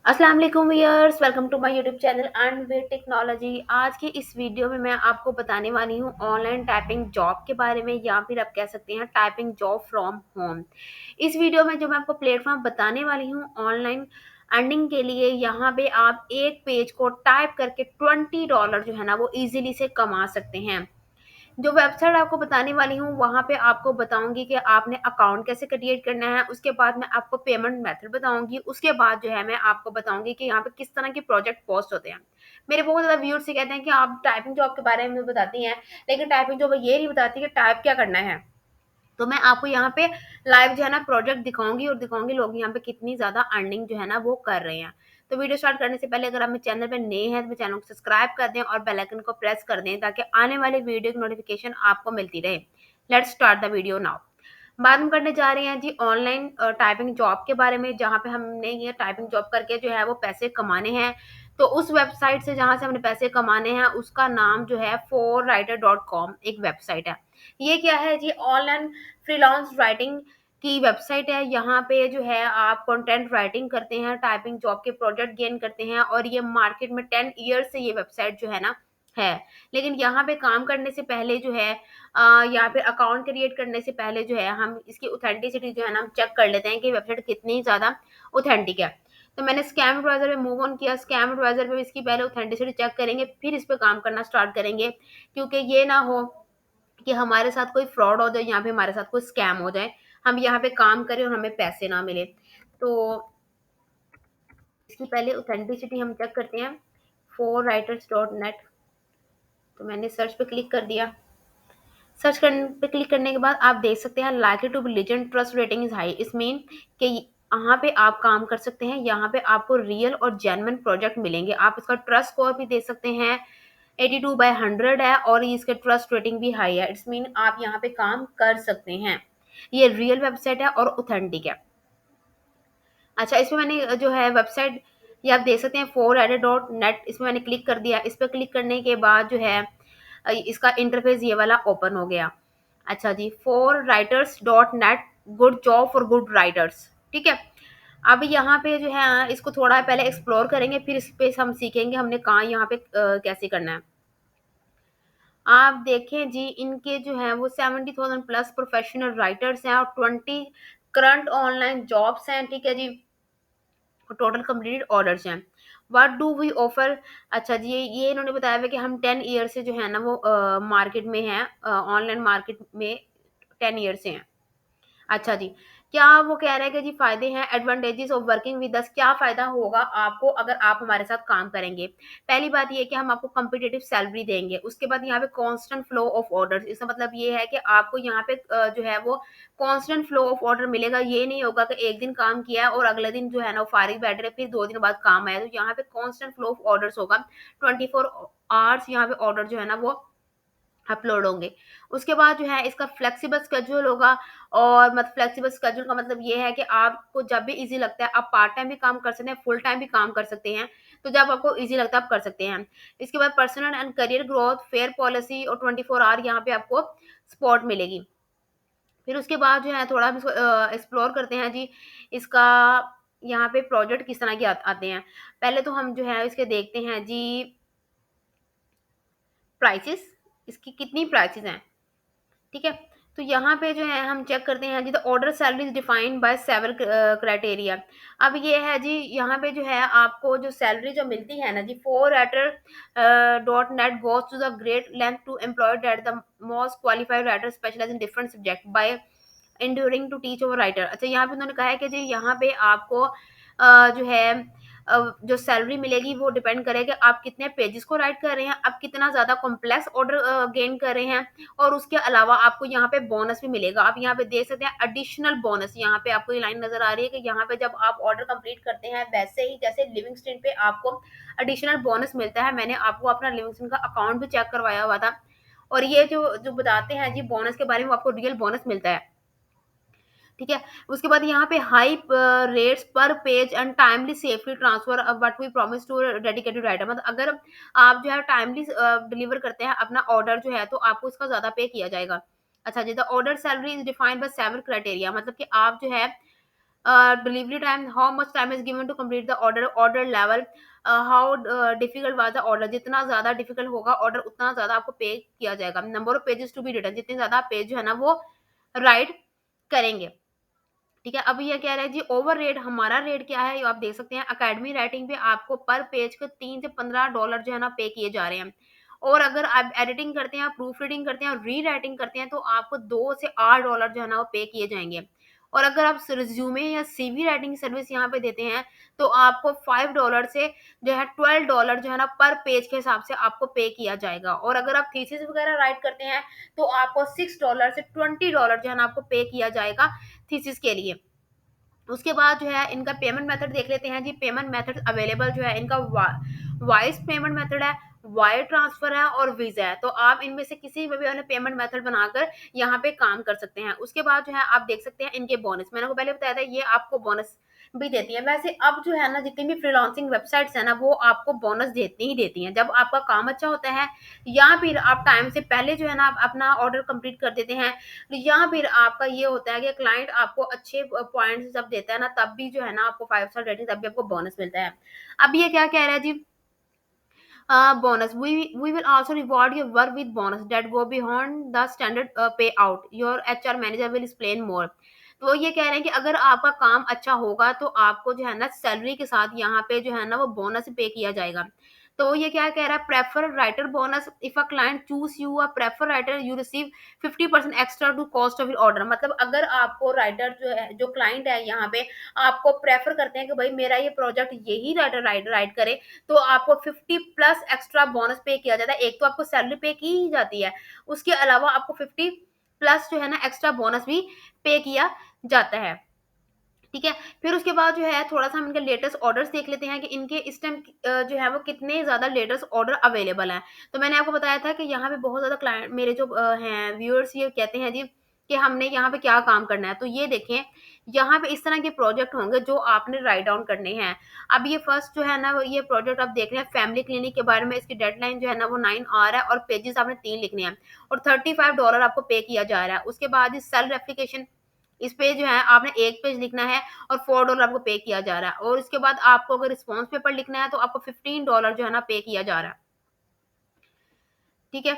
अस्सलाम वालेकुम viewers, welcome to my YouTube channel and way technology. आज की इस वीडियो में मैं आपको बताने वाली हूँ ऑनलाइन टाइपिंग जॉब के बारे में, या फिर आप कह सकते हैं टाइपिंग जॉब फ्रॉम होम। इस वीडियो में जो मैं आपको प्लेटफॉर्म बताने वाली हूँ ऑनलाइन अर्निंग के लिए, यहाँ पे आप एक पेज को टाइप करके $20 जो है ना वो इजीली से कमा सकते हैं। जो वेबसाइट आपको बताने वाली हूँ वहाँ पे आपको बताऊंगी कि आपने अकाउंट कैसे क्रिएट करना है। उसके बाद मैं आपको पेमेंट मेथड बताऊंगी। उसके बाद जो है मैं आपको बताऊंगी कि यहाँ पे किस तरह के प्रोजेक्ट पोस्ट होते हैं। मेरे बहुत ज़्यादा व्यूअर्स से कहते हैं कि आप टाइपिंग जॉब के बारे में बताती हैं, लेकिन टाइपिंग जॉब ये नहीं बताती कि टाइप क्या करना है। तो मैं आपको यहाँ पे लाइव जो है ना प्रोजेक्ट दिखाऊंगी और दिखाऊंगी लोग यहाँ पे कितनी ज़्यादा अर्निंग जो है ना वो कर रहे हैं। तो वीडियो स्टार्ट करने से पहले अगर आप मेरे चैनल पे नए हैं तो मेरे चैनल को सब्सक्राइब कर दें और बेल आइकन को प्रेस कर दें ताकि आने वाले वीडियो की नोटिफिकेशन आपको मिलती रहे। Let's start the video now. बात हम करने जा रहे हैं जी ऑनलाइन टाइपिंग जॉब के बारे में, जहाँ पे हमने ये टाइपिंग जॉब करके जो है वो पैसे कमाने हैं। तो उस वेबसाइट से जहाँ से हमने पैसे कमाने हैं उसका नाम जो है forwriter.com एक वेबसाइट है। ये क्या है जी, ऑनलाइन फ्रीलांस राइटिंग की वेबसाइट है। यहाँ पे जो है आप कंटेंट राइटिंग करते हैं, टाइपिंग जॉब के प्रोजेक्ट गेन करते हैं, और ये मार्केट में 10 ईयर्स से ये वेबसाइट जो है ना है। लेकिन यहाँ पे काम करने से पहले जो है या फिर अकाउंट क्रिएट करने से पहले जो है हम इसकी ऑथेंटिसिटी जो है ना हम चेक कर लेते हैं कि वेबसाइट कितनी ज़्यादा ऑथेंटिक है। तो मैंने स्कैम एडवाइजर पे मूव ऑन किया। स्कैम एडवाइजर पे इसकी पहले ऑथेंटिसिटी चेक करेंगे, फिर इस पे काम करना स्टार्ट करेंगे, क्योंकि ये ना हो कि हमारे साथ कोई फ्रॉड हो जाए, यहाँ पे हमारे साथ कोई स्कैम हो जाए, हम यहाँ पे काम करें और हमें पैसे ना मिले। तो इसकी पहले ऑथेंटिसिटी हम चेक करते हैं। forwriters.net। तो मैंने सर्च पे क्लिक कर दिया। सर्च करने पे क्लिक करने के बाद आप देख सकते हैं likely to be legend, trust rating is high. इस मीन कि यहाँ पे आप काम कर सकते हैं, यहाँ पे आपको रियल और जेन्युइन प्रोजेक्ट मिलेंगे। आप इसका ट्रस्ट स्कोर भी देख सकते हैं, 82/100 है, और इसके ट्रस्ट रेटिंग भी हाई है। इट्स मीन आप यहाँ पे काम कर सकते हैं। ये रियल वेबसाइट है और ऑथेंटिक है। अच्छा, इसमें मैंने जो है वेबसाइट ये आप देख सकते हैं forwriter.net। इसमें मैंने क्लिक कर दिया। इस पर क्लिक करने के बाद जो है इसका इंटरफेस ये वाला ओपन हो गया। अच्छा जी, forwriters.net, good job for good writers. ठीक है। अब यहाँ पे जो है इसको थोड़ा पहले एक्सप्लोर करेंगे, फिर इस पे हम सीखेंगे हमने कहाँ यहाँ पे कैसे करना है। आप देखें जी, इनके जो है वो 70,000 प्लस प्रोफेशनल राइटर्स हैं और 20 करंट ऑनलाइन जॉब्स हैं। ठीक है जी, टोटल कंप्लीटेड ऑर्डर्स हैं। What do we offer. अच्छा जी, ये इन्होंने बताया हुआ कि हम 10 ईयर से जो है ना वो मार्केट में है, ऑनलाइन मार्केट में 10 ईयर से हैं। अच्छा जी, क्या वो कह रहे हैं कि जी फ़ायदे हैं, advantages of working with us. क्या फ़ायदा होगा आपको अगर आप हमारे साथ काम करेंगे? पहली बात ये है कि हम आपको कॉम्पिटिटिव सैलरी देंगे। उसके बाद यहाँ पे कांस्टेंट फ्लो ऑफ ऑर्डर्स। इसका मतलब ये है कि आपको यहाँ पे जो है वो कांस्टेंट फ्लो ऑफ ऑर्डर मिलेगा। ये नहीं होगा कि एक दिन काम किया है और अगले दिन जो है ना वो फारिग बैठ रहे, फिर 2 दिन बाद काम आया। तो यहाँ पे कांस्टेंट फ्लो ऑफ ऑर्डर्स होगा। 24 आवर्स यहाँ पे ऑर्डर जो है ना वो अपलोड होंगे। उसके बाद जो है इसका फ्लेक्सिबल स्केड्यूल होगा। और मतलब फ्लेक्सिबल स्केड्यूल का मतलब ये है कि आपको जब भी ईज़ी लगता है आप पार्ट टाइम भी काम कर सकते हैं, फुल टाइम भी काम कर सकते हैं। तो जब आपको ईज़ी लगता है आप कर सकते हैं। इसके बाद personal and career growth, fair policy और 24 आवर यहाँ पे आपको सपोर्ट मिलेगी। फिर उसके बाद जो है थोड़ा हम इसको एक्सप्लोर करते हैं जी। इसका यहाँ पे प्रोजेक्ट किस तरह के आते हैं। पहले तो हम जो है इसके देखते हैं जी प्राइसेस, इसकी कितनी प्राइसेस हैं। ठीक है। तो यहाँ पे जो है हम चेक करते हैं जी, the order salary is defined by several criteria. अब ये है जी, यहाँ पे जो है आपको जो सैलरी जो मिलती है ना जी, forwriter.net goes to the great length to employ that the most qualified writer specialize in different subject by enduring to teach over writer। अच्छा, यहाँ पे उन्होंने कहा है कि जी यहाँ पे आपको जो है जो सैलरी मिलेगी वो डिपेंड करेगा कि आप कितने पेजेस को राइट कर रहे हैं, आप कितना ज़्यादा कॉम्प्लेक्स ऑर्डर गेन कर रहे हैं। और उसके अलावा आपको यहाँ पे बोनस भी मिलेगा। आप यहाँ पे देख सकते हैं एडिशनल बोनस। यहाँ पे आपको ये लाइन नज़र आ रही है कि यहाँ पे जब आप ऑर्डर कंप्लीट करते हैं वैसे ही जैसे लिविंगस्टन पे आपको एडिशनल बोनस मिलता है। मैंने आपको अपना लिविंगस्टन का अकाउंट भी चेक करवाया हुआ था, और ये जो जो बताते हैं जी बोनस के बारे में, वो आपको रियल बोनस मिलता है। ठीक है। उसके बाद यहाँ पे high rates per page and timely safely transfer what we promise to dedicated writer. मतलब अगर आप जो है टाइमली डिलीवर करते हैं अपना ऑर्डर जो है तो आपको इसका ज़्यादा पे किया जाएगा। अच्छा जी, the order salary is defined by 7 criteria. मतलब कि आप जो है delivery time, how much time is given to complete the order, order level, how difficult was the order, जितना ज्यादा डिफिकल्ट होगा ऑर्डर उतना ज्यादा आपको पे किया जाएगा, number of pages to be written, जितने ज्यादा पेज जो है ना वो राइट करेंगे। ठीक है, अब ये कह रहा है जी ओवर रेट, हमारा रेट क्या है, ये आप देख सकते हैं अकेडमी राइटिंग पे आपको पर पेज के $3 से $15 जो है ना पे किए जा रहे हैं। और अगर आप एडिटिंग करते हैं, प्रूफ रीडिंग करते हैं और री राइटिंग करते हैं तो आपको $2 से $8 जो है ना वो पे किए जाएंगे। और अगर आप रिज्यूमे या सीवी राइटिंग सर्विस यहाँ पे देते हैं तो आपको $5 से जो है $12 जो है ना पर पेज के हिसाब से आपको पे किया जाएगा। और अगर आप थीसिस वगैरह राइट करते हैं तो आपको $6 से $20 जो है ना आपको पे किया जाएगा थीसिस के लिए। उसके बाद जो है इनका पेमेंट मेथड देख लेते हैं जी। पेमेंट मेथड अवेलेबल जो है इनका वाइस पेमेंट मेथड है, वायर ट्रांसफर है और वीजा है। तो आप इनमें से किसी में भी अपने पेमेंट मेथड बनाकर यहाँ पे काम कर सकते हैं। उसके बाद जो है आप देख सकते हैं इनके बोनस, मैंने आपको पहले बताया था ये आपको बोनस भी देती है। वैसे अब जो है ना जितनी भी फ्रीलांसिंग वेबसाइट्स है ना वो आपको बोनस देती ही देती हैं जब आपका काम अच्छा होता है, या फिर आप टाइम से पहले जो है ना आप अपना ऑर्डर कंप्लीट कर देते हैं, या फिर आपका ये होता है कि क्लाइंट आपको अच्छे पॉइंट्स जब देता है ना तब भी जो है ना आपको 5 स्टार रेटिंग तब भी आपको बोनस मिलता है। अब ये क्या कह रहा है जी, bonus, we will also reward your work with bonus that go beyond the standard payout, your HR manager will explain more। तो ये कह रहे हैं कि अगर आपका काम अच्छा होगा तो आपको जो है ना सैलरी के साथ यहाँ पे जो है ना वो बोनस पे किया जाएगा। तो ये क्या कह रहा है, prefer writer bonus, if a client choose you a prefer writer you receive 50% extra to cost of order. मतलब अगर आपको राइटर जो है, जो क्लाइंट है यहाँ पे आपको प्रेफर करते हैं कि भाई मेरा ये प्रोजेक्ट यही राइटर राइट करे, तो आपको 50+ एक्स्ट्रा बोनस पे किया जाता है। एक तो आपको सैलरी पे की ही जाती है, उसके अलावा आपको 50+ जो है ना एक्स्ट्रा बोनस भी पे किया जाता है। ठीक है, फिर उसके बाद जो है थोड़ा सा हम इनके लेटेस्ट ऑर्डर्स देख लेते हैं कि इनके इस टाइम जो है वो कितने ज़्यादा लेटेस्ट ऑर्डर अवेलेबल हैं। तो मैंने आपको बताया था कि यहाँ पे बहुत ज़्यादा क्लाइंट मेरे जो हैं व्यूअर्स ये कहते हैं जी कि हमने यहाँ पे क्या काम करना है। तो ये देखें, यहाँ पे इस तरह के प्रोजेक्ट होंगे जो आपने राइट डाउन करने हैं। अब ये फर्स्ट जो है ना ये प्रोजेक्ट आप देख रहे हैं फैमिली क्लिनिक के बारे में, इसकी डेडलाइन जो है ना वो 9 आवर है और पेजेस आपने 3 लिखने हैं और $35 आपको पे किया जा रहा है। उसके बाद सेल्फ एप्लीकेशन, इस पे जो है आपने 1 पेज लिखना है और $4 आपको पे किया जा रहा है। और उसके बाद आपको अगर रिस्पॉन्स पेपर लिखना है तो आपको $15 जो है ना पे किया जा रहा है। ठीक है,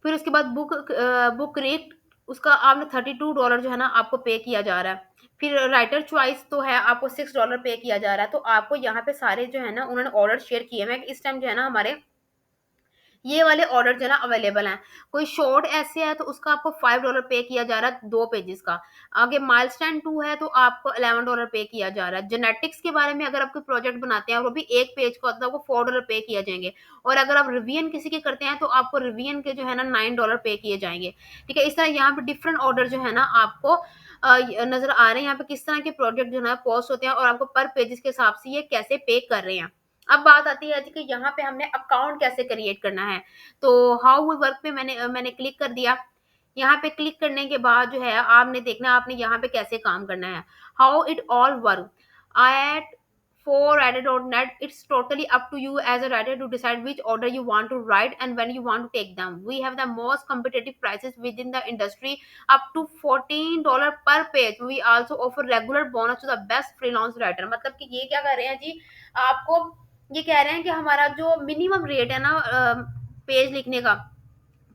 फिर उसके बाद बुक रेट, उसका आपने $32 जो है ना आपको पे किया जा रहा है। फिर राइटर चॉइस तो है आपको $6 पे किया जा रहा है। तो आपको यहाँ पे सारे जो है ना उन्होंने ऑर्डर शेयर किए हैं इस टाइम जो है ना हमारे ये वाले ऑर्डर जो है ना अवेलेबल हैं। कोई शॉर्ट ऐसे है तो उसका आपको $5 पे किया जा रहा है 2 पेजेस का। आगे माइलस्टोन 2 है तो आपको $11 पे किया जा रहा है। जेनेटिक्स के बारे में अगर आप कोई प्रोजेक्ट बनाते हैं और वो भी 1 पेज का होता है, आपको $4 पे किया जाएंगे। और अगर आप रिवीजन किसी के करते हैं तो आपको रिवीजन के जो है ना $9 पे किए जाएंगे। ठीक है, इस तरह यहाँ पे डिफरेंट ऑर्डर जो है ना आपको नजर आ रहे हैं यहाँ पे किस तरह के प्रोजेक्ट जो है ना पोस्ट होते हैं और आपको पर पेजेस के हिसाब से ये कैसे पे कर रहे हैं। अब बात आती है कि यहाँ पे हमने अकाउंट कैसे क्रिएट करना है। तो हाउ वी वर्क पे मैंने क्लिक कर दिया। यहाँ पे क्लिक करने के बाद जो है आपने देखना आपने यहाँ पे कैसे काम करना है। How it all work at for writer.net, it's totally up to you as a writer to decide which order you want to write and when you want to take them. We have the most competitive prices within the industry, up to $14 per page. We also offer regular bonus to the best freelance writer। मतलब कि ये क्या कर रहे हैं जी, आपको ये कह रहे हैं कि हमारा जो मिनिमम रेट है ना पेज लिखने का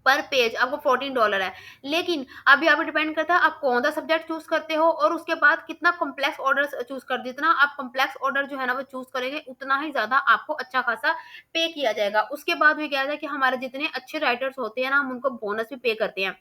पर पेज आपको $14 है। लेकिन अभी आप डिपेंड करता है आप कौन सा सब्जेक्ट चूज करते हो और उसके बाद कितना कॉम्प्लेक्स ऑर्डर चूज कर, जितना आप कॉम्प्लेक्स ऑर्डर जो है ना वो चूज करेंगे उतना ही ज्यादा आपको अच्छा खासा पे किया जाएगा। उसके बाद भी क्या है कि हमारे जितने अच्छे राइटर्स होते हैं ना हम उनको बोनस भी पे करते हैं।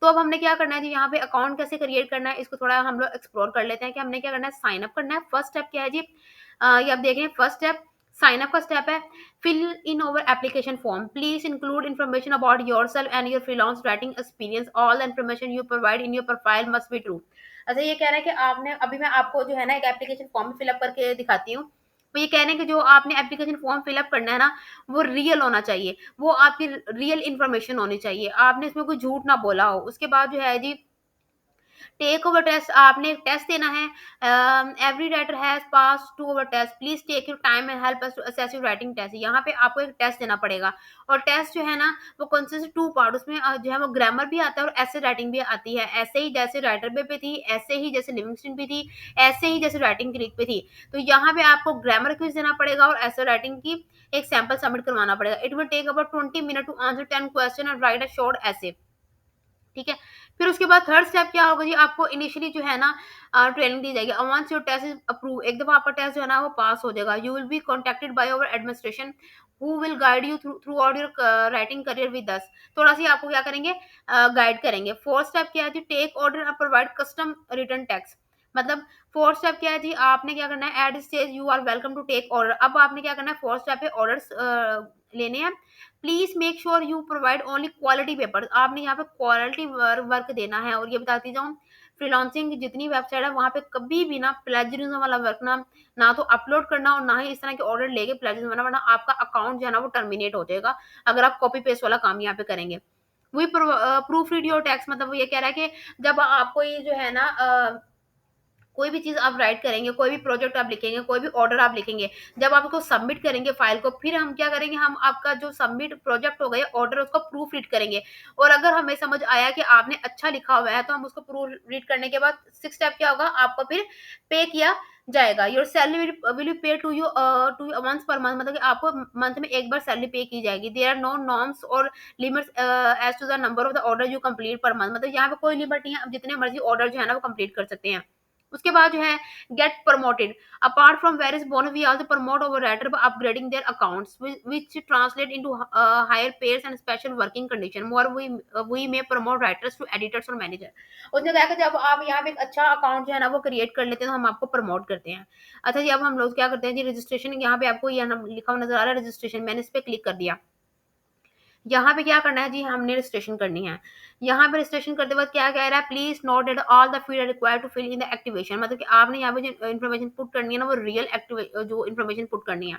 तो अब हमने क्या करना है जी, यहाँ पे अकाउंट कैसे क्रिएट करना है इसको थोड़ा हम लोग एक्सप्लोर कर लेते हैं कि हमने क्या करना है। साइन अप करना है। फर्स्ट स्टेप क्या है जी, ये आप देख रहे हैं फर्स्ट स्टेप साइन अप का स्टेप है। fill in our application form, please include information about yourself and your freelance writing experience, all the information you provide in your profile must be true। अच्छा ये कह रहा है कि आपने अभी मैं आपको जो है ना एक एप्लीकेशन फॉर्म फिलअप करके दिखाती हूँ। तो ये कह रहे हैं कि जो आपने एप्लीकेशन फॉर्म फिलअप करना है ना वो रियल होना चाहिए, वो आपकी रियल इन्फॉर्मेशन होनी चाहिए, आपने इसमें कोई झूठ ना बोला हो। उसके बाद जो है जी टेक ओवर टेस्ट, आपने एक टेस्ट देना है। Every writer has pass to over test, please take your time and help us to assess your writing test. यहाँ पे आपको एक टेस्ट देना पड़ेगा, और टेस्ट जो है ना वो कौन से टू पार्ट, उसमें जो है वो ग्रामर भी आता है और ऐसे राइटिंग भी आती है। ऐसे ही जैसे राइटर पे थी, ऐसे ही जैसे लिविंगस्टन पे थी, ऐसे ही जैसे राइटिंग क्रिक पे थी। तो यहाँ पे आपको ग्रामर क्विज देना पड़ेगा और ऐसे राइटिंग की एक सैंपल सबमिट करवाना पड़ेगा। It will take about 20 minute to answer 10 question and write a short essay. ठीक है। फिर उसके बाद थर्ड स्टेप क्या होगा जी, आपको इनिशियली जो है ना ट्रेनिंग दी जाएगी। Once your test is approve, एक दफा आपका टेस्ट जो है ना वो पास हो जाएगा, you will be contacted by our administration who will guide you through out your writing career with us. थोड़ा सी आपको क्या करेंगे, गाइड करेंगे। फोर्थ स्टेप क्या है जी, take order and provide custom return text. मतलब फोर्थ स्टेप क्या है जी, आपने क्या करना है, at stage you are welcome to take order. अब आपने क्या करना है, फोर्थ स्टेप पे ऑर्डर्स लेने हैं। Please make sure you provide only quality paper. आपने यहाँ पे क्वालिटी वर्क देना है। और ये बताती जाऊँ, फ्रीलांसिंग की जितनी वेबसाइट है वहाँ पे कभी भी ना प्लेजरिज्म वाला वर्क ना तो अपलोड करना और ना ही इस तरह के ऑर्डर लेके प्लेजरिज्म करना, वरना आपका अकाउंट जो है ना वो टर्मिनेट हो जाएगा अगर आप कॉपी पेस्ट वाला काम यहाँ पे करेंगे। वही प्रूफ रीड योर टेक्स्ट, मतलब वो ये कह रहा है कि जब आपको ये जो है ना कोई भी चीज़ आप राइट करेंगे, कोई भी प्रोजेक्ट आप लिखेंगे, कोई भी ऑर्डर आप लिखेंगे, जब आप उसको सबमिट करेंगे फाइल को, फिर हम क्या करेंगे, हम आपका जो सबमिट प्रोजेक्ट हो गया ऑर्डर उसको प्रूफ रीड करेंगे। और अगर हमें समझ आया कि आपने अच्छा लिखा हुआ है तो हम उसको प्रूफ रीड करने के बाद सिक्स स्टेप क्या होगा, आपको फिर पे किया जाएगा। Your salary will be pay to you once per month, मतलब कि आपको मंथ में एक बार सैलरी पे की जाएगी। देयर आर नो नॉर्म्स और limits as to the number of the order you complete per month, मतलब यहाँ पे कोई लिमिट नहीं है, आप जितने मर्जी ऑर्डर जो है ना वो कंप्लीट कर सकते हैं। उसके बाद जो है get promoted, apart from various bonus we also promote over writer by upgrading their accounts which translate into higher pays and special working condition more we may promote writers to editors और manager। उसने कहा कि जब आप यहाँ पे एक अच्छा अकाउंट जो है ना वो क्रिएट कर लेते हैं तो हम आपको प्रमोट करते हैं। अच्छा जी, अब हम लोग क्या करते हैं जी, रजिस्ट्रेशन, यहाँ पे आपको ये लिखा हुआ नजर आ रहा है रजिस्ट्रेशन, मैंने इस पे क्लिक कर दिया। यहाँ पे क्या करना है जी, हमने रजिस्ट्रेशन करनी है। यहाँ पे रजिस्ट्रेशन करते वक्त क्या कह रहा है, please note that all the field required to fill in the activation, मतलब कि आपने यहाँ पे जो इन्फॉर्मेशन पुट करनी है ना वो रियल एक्टिव जो इन्फॉर्मेशन पुट करनी है।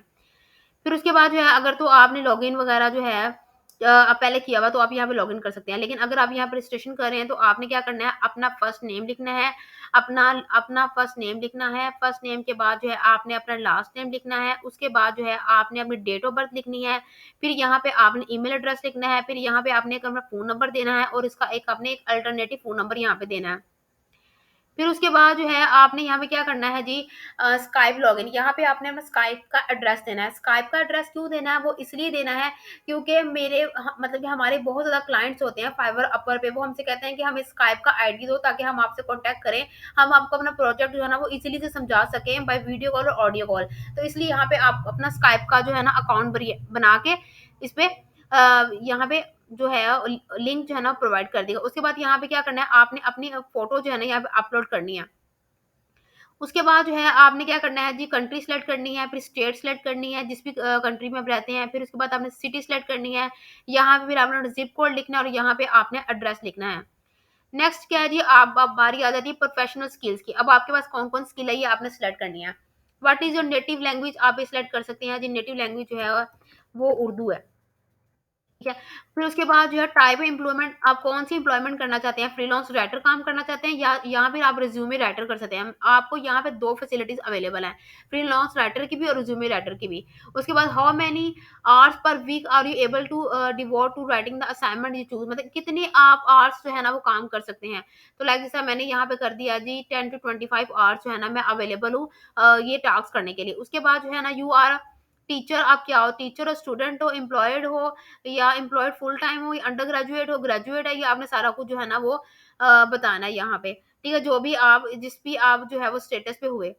फिर उसके बाद जो है, अगर तो आपने लॉगिन वगैरह जो है पहले किया हुआ तो आप यहाँ पे लॉगिन कर सकते हैं। लेकिन अगर आप यहाँ पे रजिस्ट्रेशन कर रहे हैं तो आपने क्या करना है, अपना फर्स्ट नेम लिखना है, अपना अपना फर्स्ट नेम लिखना है। फर्स्ट नेम के बाद जो है आपने अपना लास्ट नेम लिखना है। उसके बाद जो है आपने अपनी डेट ऑफ बर्थ लिखनी है। फिर यहाँ पे आपने ईमेल एड्रेस लिखना है। फिर यहाँ पे आपने एक अपना फ़ोन नंबर देना है और इसका एक आपने एक अल्टरनेटिव फ़ोन नंबर यहाँ पे देना है। फिर उसके बाद जो है आपने यहाँ पे क्या करना है जी, स्काइप लॉगिन, यहाँ पे आपने अपना स्काइप का एड्रेस देना है। स्काइप का एड्रेस क्यों देना है, वो इसलिए देना है क्योंकि मतलब कि हमारे बहुत ज़्यादा क्लाइंट्स होते हैं फाइवर अपर पे, वो हमसे कहते हैं कि हमें स्काइप का आईडी दो ताकि हम आपसे कॉन्टैक्ट करें, हम आपको अपना प्रोजेक्ट जो है ना वो इजीली से समझा सकें बाय वीडियो कॉल और ऑडियो कॉल। तो इसलिए यहाँ पे आप अपना स्काइप का जो है ना अकाउंट बना के इस पे यहाँ पे जो है लिंक जो है ना प्रोवाइड कर देगा। उसके बाद यहाँ पे क्या करना है, आपने अपनी फोटो जो है ना यहाँ पे अपलोड करनी है। उसके बाद जो है आपने क्या करना है जी, कंट्री सेलेक्ट करनी है, फिर स्टेट सेलेक्ट करनी है जिस भी कंट्री में आप रहते हैं। फिर उसके बाद आपने सिटी सेलेक्ट करनी है। यहाँ पे फिर आपने जिप कोड लिखना है और यहाँ पे आपने एड्रेस लिखना है। नेक्स्ट क्या है जी, आप अब बारी आ जाती है प्रोफेशनल स्किल्स की। अब आपके पास कौन कौन स्किल है ये आपने सेलेक्ट करनी है। What is your native language, आप ये सेलेक्ट कर सकते हैं जी। नेटिव लैंग्वेज जो है वो उर्दू है। ठीक है। फिर उसके बाद जो है टाइप ऑफ एम्प्लॉयमेंट, आप कौन सी एम्प्लॉयमेंट करना चाहते हैं, फ्रीलांस राइटर काम करना चाहते हैं या यहाँ पे आप रिज्यूमे राइटर कर सकते हैं। आपको यहाँ पे दो फैसिलिटीज अवेलेबल हैं, फ्रीलांस राइटर की भी और रिज्यूमे राइटर की भी। उसके बाद how many hours per week are you able to devote to writing the assignment you choose, मतलब कितने आप आवर्स जो है ना वो काम कर सकते हैं। तो लाइक जैसा मैंने यहाँ पे कर दिया जी 10 to 25 आवर्स जो है ना मैं अवेलेबल हूँ ये टास्क करने के लिए। उसके बाद जो है ना यू आर टीचर, आप क्या हो, टीचर हो, स्टूडेंट हो, एम्प्लॉयड हो या एम्प्लॉयड फुल टाइम हो या अंडर ग्रेजुएट हो, ग्रेजुएट है, ये आपने सारा कुछ जो है ना वो बताना है यहाँ पे। ठीक है, जो भी आप जिस भी आप जो है वो स्टेटस पे हुए।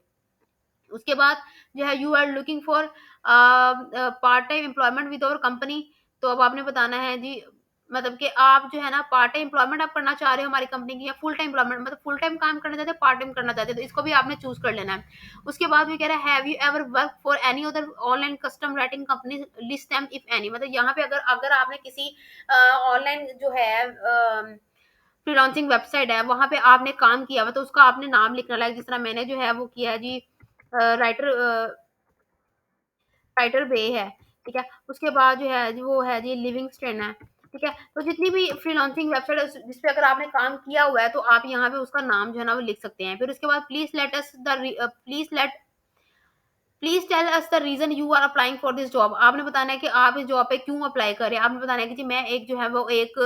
उसके बाद जो है you are looking for part time employment with our company. तो अब आपने बताना है जी, मतलब कि आप जो है ना पार्ट टाइम एम्प्लॉयमेंट आप करना चाह रहे हो हमारी कंपनी की या फुल टाइम एम्प्लॉयमेंट, मतलब फुल टाइम काम करना चाहते हैं, पार्ट टाइम करना चाहते हैं, तो इसको भी आपने चूज कर लेना है। उसके बाद भी कह रहा है have you ever work for any other online custom writing company, list them if any, मतलब यहाँ पे अगर अगर आपने किसी ऑनलाइन जो है फ्रीलांसिंग वेबसाइट है वहां पे आपने काम किया हुआ तो उसका आपने नाम लिखना है। जिस तरह मैंने जो है वो किया है जी, राइटर राइटर बे है। ठीक है। उसके बाद जो है वो है जी लिविंगस्टन है। ठीक है? तो जितनी भी फ्रीलांसिंग वेबसाइट है जिस पे अगर आपने काम किया हुआ है, तो आप यहाँ पे उसका नाम जो है ना वो लिख सकते हैं। फिर उसके बाद please tell us the reason you are applying for this job. आपने बताना है कि आप इस जॉब पे क्यों अप्लाई कर रहे हैं। आपने बताना है कि जी मैं एक जो है वो एक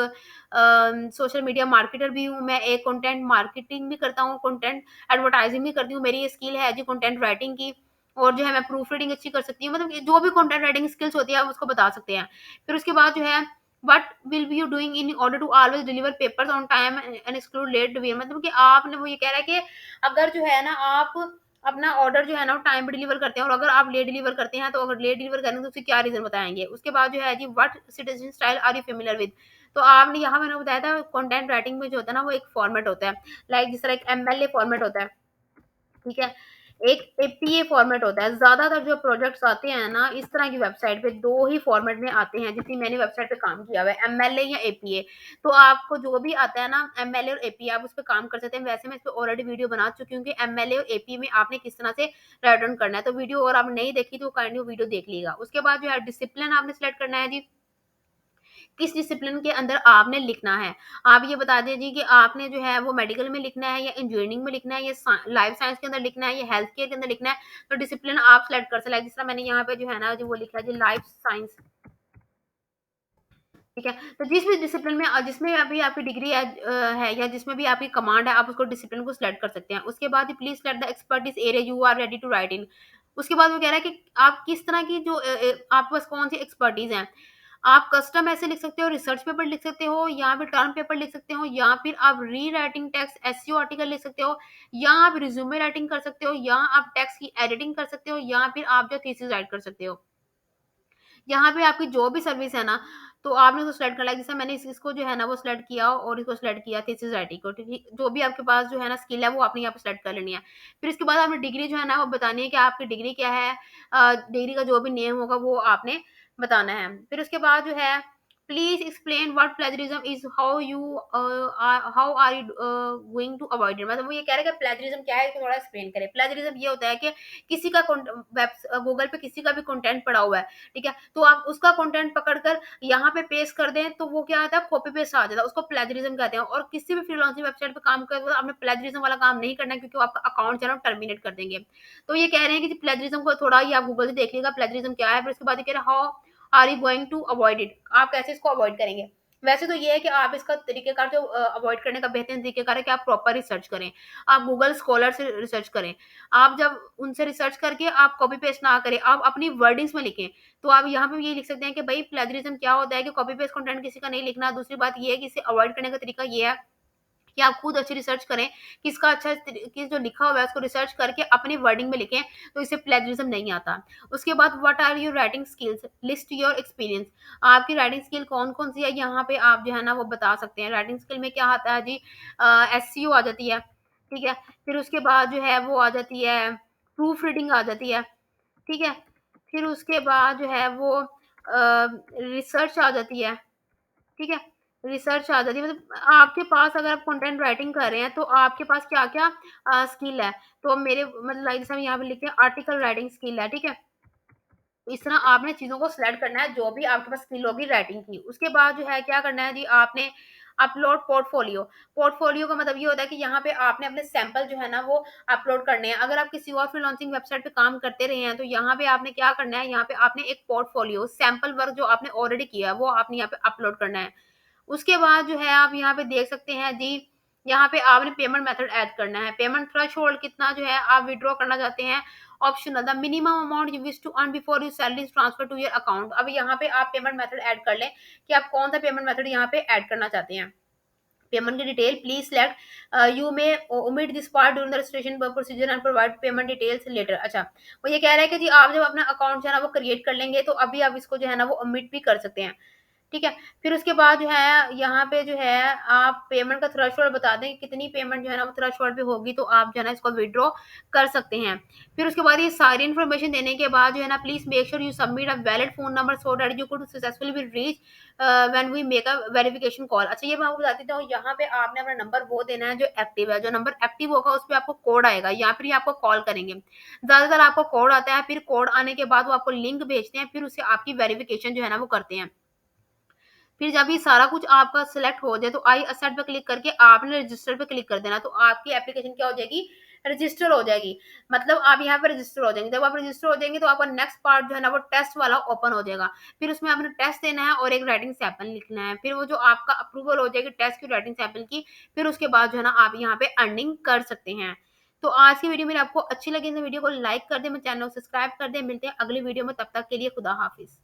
सोशल मीडिया मार्केटर भी हूँ, मैं एक कंटेंट मार्केटिंग भी करता हूँ, कंटेंट एडवर्टाइज़िंग भी करती हूँ। मेरी ये स्किल है जी कंटेंट राइटिंग की, और जो है मैं प्रूफ रीडिंग अच्छी कर सकती हूँ। मतलब कि जो भी कंटेंट राइटिंग स्किल्स होती है आप उसको बता सकते हैं। फिर उसके बाद जो है what will be you doing in order to always deliver papers on time and exclude late delivery. मतलब कि आपने वो ये कह रहा है कि अगर जो है ना आप अपना ऑर्डर जो है ना वो टाइम पे डिलीवर करते हैं, और अगर आप लेट डिलीवर करते हैं, तो अगर लेट डिलीवर करेंगे तो उसके क्या रीज़न बताएँगे? उसके बाद जो है जी what citizen style are you familiar with? तो आपने यहाँ मैंने बताया था कंटेंट राइटिंग में जो होता है ना वो एक फॉर्मेट होता है। लाइक जिस तरह एक एमएलए फॉर्मेट होता है। ठीक है? एक एपीए फॉर्मेट होता है। ज़्यादातर जो प्रोजेक्ट्स आते हैं ना, इस तरह की वेबसाइट पे 2 ही फॉर्मेट में आते हैं, जितनी मैंने वेबसाइट पे काम किया हुआ है, एमएलए या एपीए। तो आपको जो भी आता है ना एमएलए और एपीए, आप उस पे काम कर सकते हैं। वैसे मैं इस पे ऑलरेडी वीडियो बना चुकी हूँ कि एमएलए और एपीए में आपने किस तरह से राइट डाउन करना है। तो वीडियो अगर आपने नहीं देखी तो काइंडली वो वीडियो देख लीजिएगा। उसके बाद जो है डिसिप्लिन आपने सेलेक्ट करना है जी, किस डिसिप्लिन के अंदर आपने लिखना है। आप ये बता दीजिए कि आपने जो है वो मेडिकल में लिखना है या इंजीनियरिंग में लिखना है या लाइफ साइंस के अंदर लिखना है या हेल्थ केयर के अंदर लिखना है। तो डिसिप्लिन आप सेलेक्ट कर सकते हैं। जिस तरह मैंने यहाँ पे जो है ना जो वो लिखा है जी लाइफ साइंस। ठीक है? तो जिस भी डिसिप्लिन में जिसमें अभी आपकी डिग्री है या जिसमें भी आपकी कमांड है, आप उसको डिसिप्लिन को सिलेक्ट कर सकते हैं। उसके बाद please select the expertise area you are ready to write in. उसके बाद वो कह रहा है कि आप किस तरह की जो आपके पास कौन-सी एक्सपर्टीज़ हैं। आप कस्टम ऐसे लिख सकते हो, रिसर्च पेपर लिख सकते हो, या फिर टर्म पेपर लिख सकते हो, या फिर आप रीराइटिंग टेक्स्ट एसईओ आर्टिकल लिख सकते हो, या आप रिज्यूमे राइटिंग कर सकते हो, या आप टेक्स्ट की एडिटिंग कर सकते हो, या फिर आप जो थीसिस राइट कर सकते हो। यहाँ पे आपकी जो भी सर्विस है ना, तो आपने उसको सिलेक्ट करना है। जैसे मैंने इसको जो है ना वो सिलेक्ट किया और इसको सिलेक्ट किया थीसिस राइटिंग को, ठीक है? जो भी आपके पास जो है ना स्किल है वो आपने यहाँ पे सिलेक्ट कर लेनी है। फिर इसके बाद आपने डिग्री जो है ना वो बतानी है कि आपकी डिग्री क्या है। डिग्री का जो भी नेम होगा वो आपने बताना है। फिर उसके बाद जो है please explain what plagiarism is, how are you going to avoid it. मतलब वो ये कह रहे हैं कि प्लेजरिज्म क्या है, इसको थोड़ा एक्सप्लेन करें। प्लेजरिज्म ये होता है कि किसी का गूगल पे किसी का भी कंटेंट पड़ा हुआ है, ठीक है? तो आप उसका कंटेंट पकड़कर यहाँ पे पेस्ट कर दें, तो वो क्या आता है कॉपी पेस्ट आ जाता है, उसको प्लेजरिज्म कहते हैं। और किसी भी फ्रीलांसिंग वेबसाइट पे काम करते वक़्त आपने प्लेजरिज्म वाला काम नहीं करना है, क्योंकि वो आपका अकाउंट जो है ना टर्मिनेट कर देंगे। तो ये कह रहे हैं कि प्लेजरिज्म को थोड़ा ही आप गूगल से देख लीजिएगा प्लेजरिज्म क्या है। फिर उसके बाद ये कह रहे हैं how are you going to avoid it, आप कैसे इसको अवॉइड करेंगे? वैसे तो ये है कि आप इसका तरीकेकार जो अवॉइड करने का बेहतरीन तरीकेकार है कि आप प्रॉपर रिसर्च करें। आप गूगल स्कॉलर से रिसर्च करें। आप जब उनसे रिसर्च करके आप कॉपी पेस्ट ना करें, आप अपनी वर्डिंग्स में लिखें। तो आप यहाँ पे ये लिख सकते हैं कि भई प्लेजरिज्म क्या होता है, कि कॉपी पेस्ट कंटेंट किसी का नहीं लिखना। दूसरी बात ये है कि इसे अवॉइड करने का तरीका ये है कि आप खुद अच्छी रिसर्च करें, किसका अच्छा कि जो लिखा हुआ है उसको रिसर्च करके अपनी वर्डिंग में लिखें, तो इससे प्लेजरिज्म नहीं आता। उसके बाद what are your writing skills, list your experience. आपकी राइटिंग स्किल कौन-कौन सी है, यहाँ पे आप जो है ना वो बता सकते हैं। राइटिंग स्किल में क्या आता है जी, एसईओ आ जाती है, ठीक है? फिर उसके बाद जो है वो आ जाती है प्रूफ रीडिंग आ जाती है, ठीक है? फिर उसके बाद जो है वो रिसर्च आ जाती है। ठीक है? रिसर्च आ जाती है, मतलब आपके पास अगर आप कंटेंट राइटिंग कर रहे हैं, तो आपके पास क्या-क्या स्किल है। तो मेरे मतलब लाइक जैसे हम यहाँ पे लिखते हैं आर्टिकल राइटिंग स्किल है, ठीक है? इस तरह आपने चीज़ों को सिलेक्ट करना है, जो भी आपके पास स्किल होगी राइटिंग की। उसके बाद जो है क्या करना है जी, आपने अपलोड पोर्टफोलियो। पोर्टफोलियो का मतलब ये होता है कि यहाँ पे आपने अपने सैंपल जो है ना वो अपलोड करने हैं। अगर आप किसी और फ्रीलांसिंग वेबसाइट पे काम करते रहे हैं, तो यहाँ पे आपने क्या करना है, यहाँ पे आपने एक पोर्टफोलियो सैंपल वर्क जो आपने ऑलरेडी किया है, वो आपने यहाँ पे अपलोड करना है। उसके बाद जो है आप यहाँ पे देख सकते हैं जी, यहाँ पे आपने पेमेंट मेथड ऐड करना है। पेमेंट थ्रेशोल्ड कितना जो है आप विथड्रॉ करना चाहते हैं, optional the minimum amount you wish to earn before your salary is transfer to your account. अब यहाँ पे आप पेमेंट मेथड ऐड कर लें कि आप कौन सा पेमेंट मेथड यहाँ पे ऐड करना चाहते हैं। पेमेंट की detail please select, you may omit this part during the registration procedure and provide payment details later. अच्छा, वो ये कह रहा है कि जी आप जब अपना अकाउंट जो है ना वो क्रिएट कर लेंगे, तो अभी आप इसको जो है ना वो ओमिट भी कर सकते हैं। ठीक है? फिर उसके बाद जो है यहाँ पे जो है आप पेमेंट का थ्रेशोल्ड बता दें, कि कितनी पेमेंट जो है ना वो थ्रेशोल्ड पे होगी, तो आप जो है ना इसको विथड्रॉ कर सकते हैं। फिर उसके बाद ये सारी इन्फॉर्मेशन देने के बाद जो है ना please make sure you submit a valid phone number so that you could successfully be reach when we make a verification call. अच्छा, ये मैं आपको बता देती हूँ, यहाँ पे आपने अपना नंबर वो देना है जो एक्टिव है। जो नंबर एक्टिव होगा उस पे आपको कोड आएगा, या फिर ये आपको कॉल करेंगे। ज़्यादातर आपको कोड आता है, फिर कोड आने के बाद वो आपको लिंक भेजते हैं, फिर उससे आपकी वेरिफिकेशन जो है ना वो करते हैं। फिर जब ये सारा कुछ आपका सिलेक्ट हो जाए तो आई एक्सेप्ट पे क्लिक करके आपने रजिस्टर पे क्लिक कर देना, तो आपकी एप्लीकेशन क्या हो जाएगी, रजिस्टर हो जाएगी। मतलब आप यहाँ पे रजिस्टर हो जाएंगे, जब आप रजिस्टर हो जाएंगे तो आपका नेक्स्ट पार्ट जो है ना वो टेस्ट वाला ओपन हो जाएगा। फिर उसमें आपने टेस्ट देना है और एक राइटिंग सैंपल लिखना है, फिर वो जो आपका अप्रूवल हो जाएगी टेस्ट की राइटिंग सैंपल की, फिर उसके बाद जो है ना आप यहाँ पे अर्निंग कर सकते हैं। तो आज की वीडियो मेरी आपको अच्छी लगी तो वीडियो को लाइक कर दे, मेरे चैनल को सब्सक्राइब कर दे। मिलते हैं अगली वीडियो में, तब तक के लिए खुदा हाफिज।